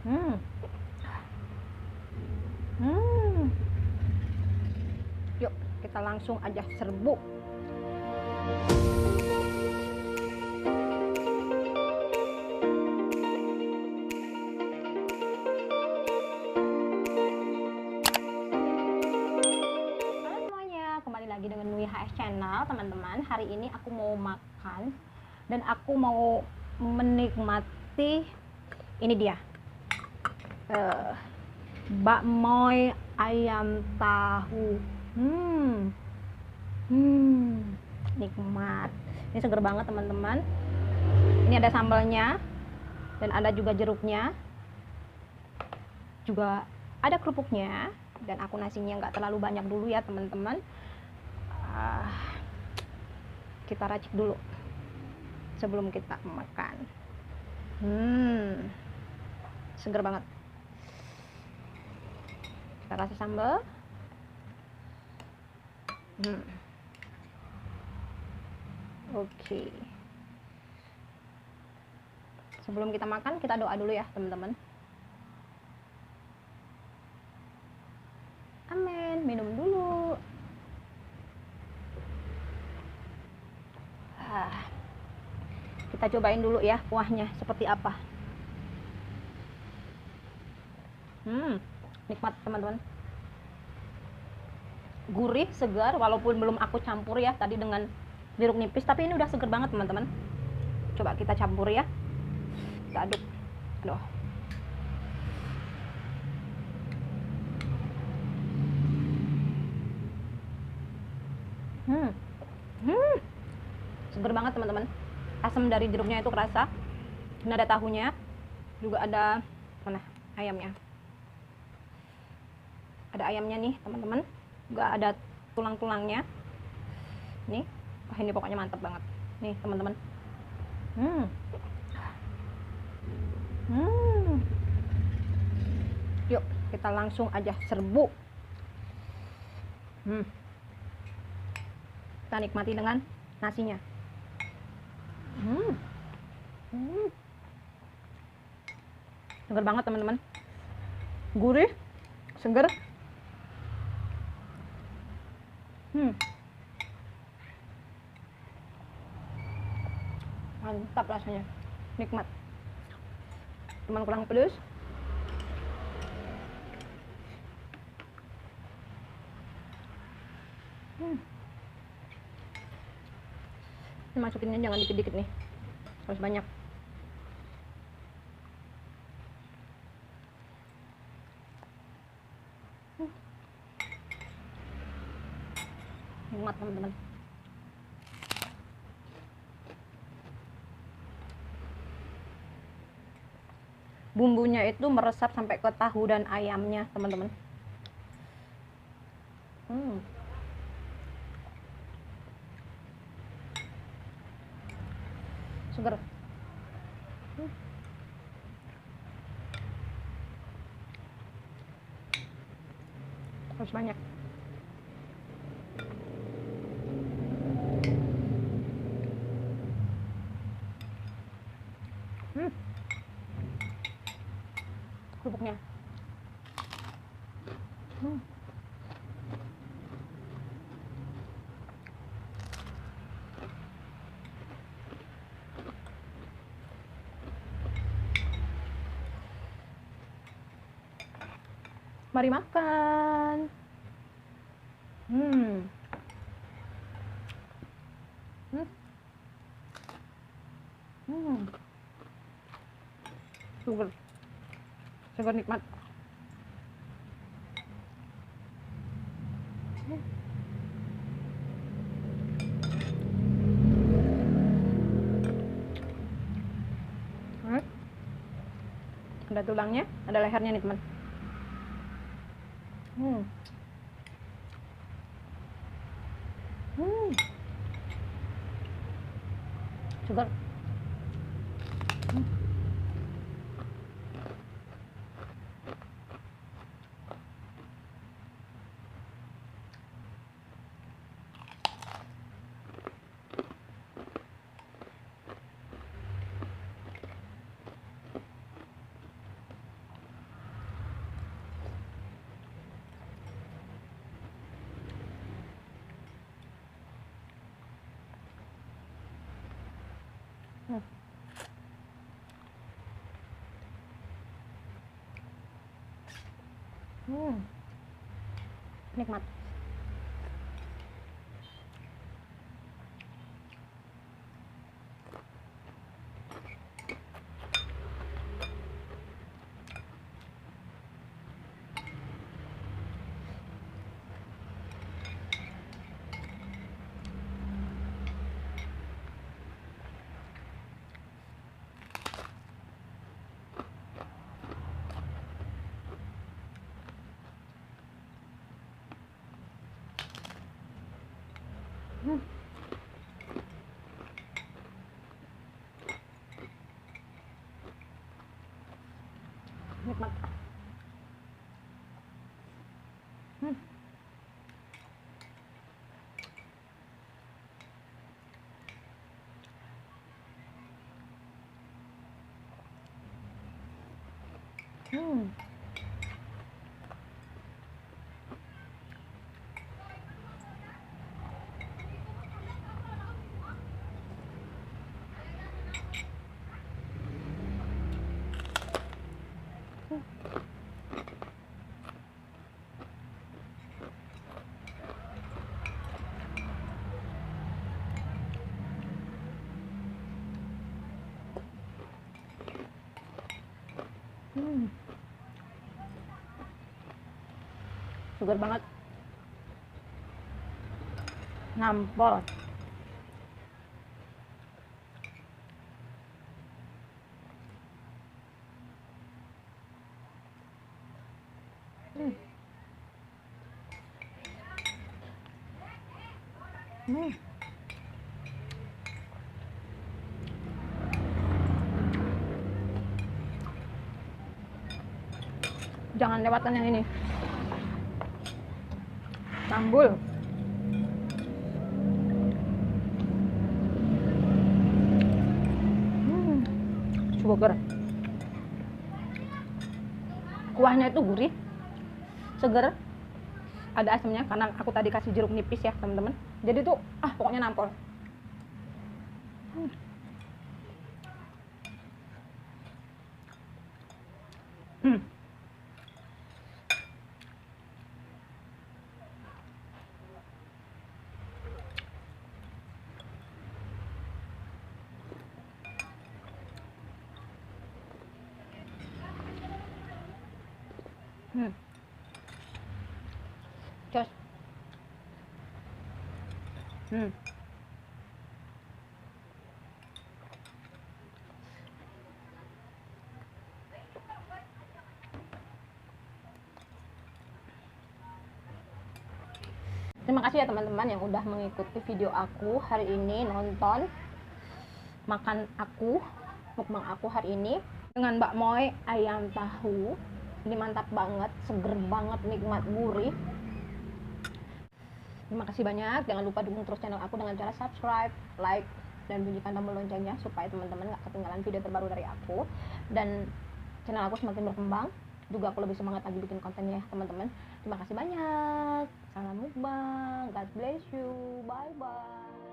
Hmm. Hmm. Yuk, kita langsung aja serbu. Halo semuanya, kembali lagi dengan Nui HS Channel, teman-teman. Hari ini aku mau makan dan aku mau menikmati ini dia. Bakmoy ayam tahu. Nikmat. Ini seger banget, teman-teman. Ini ada sambalnya dan ada juga jeruknya. Juga ada kerupuknya dan aku nasinya nggak terlalu banyak dulu ya, teman-teman. Kita racik dulu sebelum kita makan. Seger banget. Kita kasih sambal. Oke. Sebelum kita makan, kita doa dulu ya, teman-teman. Amin. Minum dulu. Kita cobain dulu ya kuahnya seperti apa. Nikmat, teman-teman. Gurih, segar, walaupun belum aku campur ya tadi dengan jeruk nipis, tapi ini udah seger banget, teman-teman. Coba kita campur ya. Kita aduk. Aduh. Seger banget, teman-teman. Asam dari jeruknya itu kerasa. Ini ada tahunya, juga ada mana ayamnya. Ada ayamnya nih, teman-teman. Juga ada tulang-tulangnya. Nih, wah ini pokoknya mantap banget. Nih, teman-teman. Yuk, kita langsung aja serbu. Kita nikmati dengan nasinya. Seger banget, teman-teman. Gurih, seger. Mantap rasanya, nikmat. Cuman kurang pedes. Masukinnya jangan dikit-dikit nih, harus banyak. Nikmat, teman-teman. Bumbunya itu meresap sampai ke tahu dan ayamnya, teman-teman. Seger. Harus banyak. Kerupuknya. Mari makan. Seger. Seger, nikmat. Ada tulangnya, ada lehernya nih, teman. Segar. Nikmat. Nikmat. Segar banget, nampol. Jangan lewatkan yang ini, sambul. Segar. Kuahnya itu gurih, segar, ada asamnya karena aku tadi kasih jeruk nipis ya teman-teman. Jadi tuh pokoknya nampol. Jos. Terima kasih ya teman-teman yang udah mengikuti video aku hari ini, nonton makan aku, mukbang aku hari ini dengan Mbak Moy ayam tahu. Ini mantap banget, seger banget, nikmat, gurih. Terima kasih banyak. Jangan lupa dukung terus channel aku dengan cara subscribe, like, dan bunyikan tombol loncengnya supaya teman-teman gak ketinggalan video terbaru dari aku. Dan channel aku semakin berkembang, juga aku lebih semangat lagi bikin kontennya ya teman-teman. Terima kasih banyak. Salam mukbang. God bless you. Bye bye.